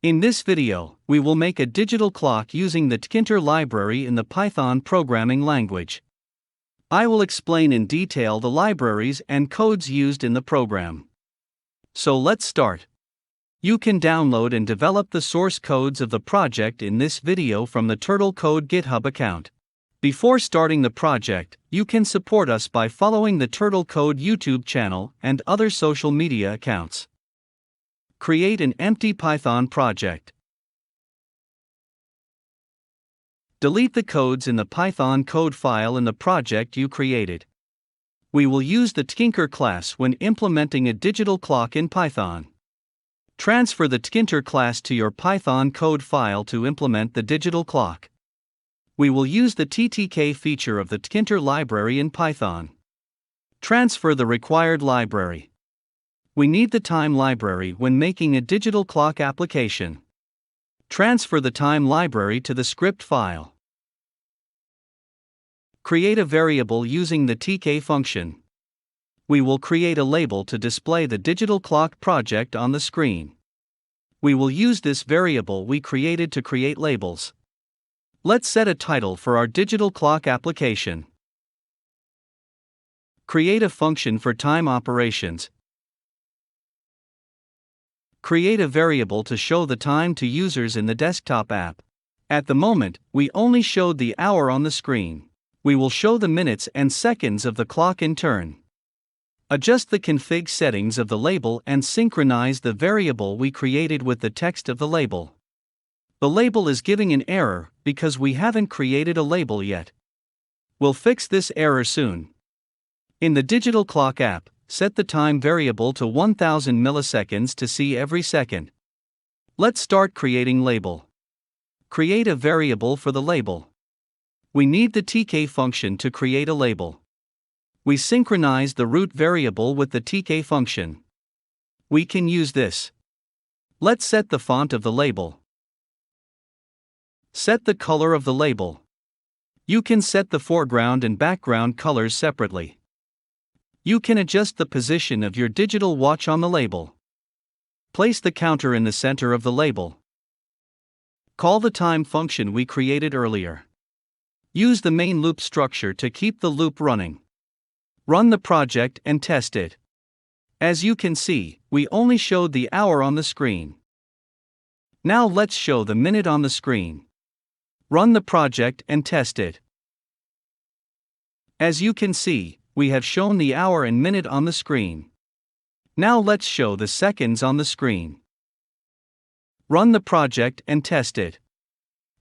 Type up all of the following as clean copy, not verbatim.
In this video, we will make a digital clock using the Tkinter library in the Python programming language. I will explain in detail the libraries and codes used in the program. So let's start. You can download and develop the source codes of the project in this video from the Turtle Code GitHub account. Before starting the project, you can support us by following the Turtle Code YouTube channel and other social media accounts. Create an empty Python project. Delete the codes in the Python code file in the project you created. We will use the Tkinter class when implementing a digital clock in Python. Transfer the Tkinter class to your Python code file to implement the digital clock. We will use the TTK feature of the Tkinter library in Python. Transfer the required library. We need the time library when making a digital clock application. Transfer the time library to the script file. Create a variable using the tk function. We will create a label to display the digital clock project on the screen. We will use this variable we created to create labels. Let's set a title for our digital clock application. Create a function for time operations. Create a variable to show the time to users in the desktop app. At the moment, we only showed the hour on the screen. We will show the minutes and seconds of the clock in turn. Adjust the config settings of the label and synchronize the variable we created with the text of the label. The label is giving an error because we haven't created a label yet. We'll fix this error soon. In the digital clock app, set the time variable to 1000 milliseconds to see every second. Let's start creating label. Create a variable for the label. We need the tk function to create a label. We synchronize the root variable with the tk function. We can use this. Let's set the font of the label. Set the color of the label. You can set the foreground and background colors separately. You can adjust the position of your digital watch on the label. Place the counter in the center of the label. Call the time function we created earlier. Use the main loop structure to keep the loop running. Run the project and test it. As you can see, we only showed the hour on the screen. Now let's show the minute on the screen. Run the project and test it. As you can see, we have shown the hour and minute on the screen. Now let's show the seconds on the screen. Run the project and test it.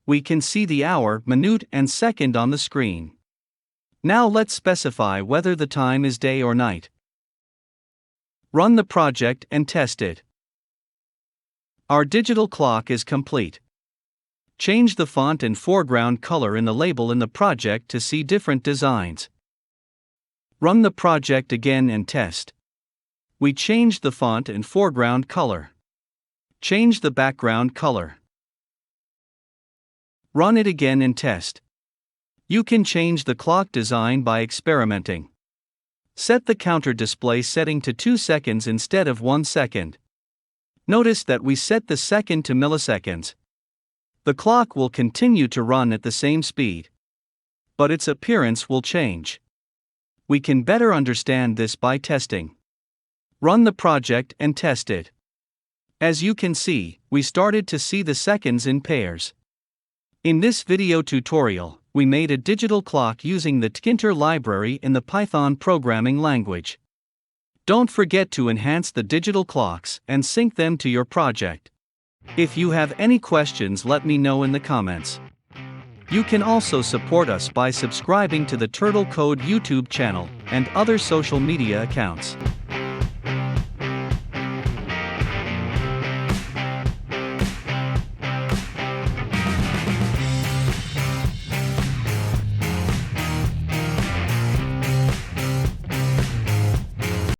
We can see the hour, minute, and second on the screen. Now let's specify whether the time is day or night. Run the project and test it. Our digital clock is complete. Change the font and foreground color in the label in the project to see different designs. Run the project again and test. We changed the font and foreground color. Change the background color. Run it again and test. You can change the clock design by experimenting. Set the counter display setting to 2 seconds instead of 1 second. Notice that we set the second to milliseconds. The clock will continue to run at the same speed, but its appearance will change. We can better understand this by testing. Run the project and test it. As you can see, we started to see the seconds in pairs. In this video tutorial, we made a digital clock using the Tkinter library in the Python programming language. Don't forget to enhance the digital clocks and sync them to your project. If you have any questions, let me know in the comments. You can also support us by subscribing to the Turtle Code YouTube channel and other social media accounts.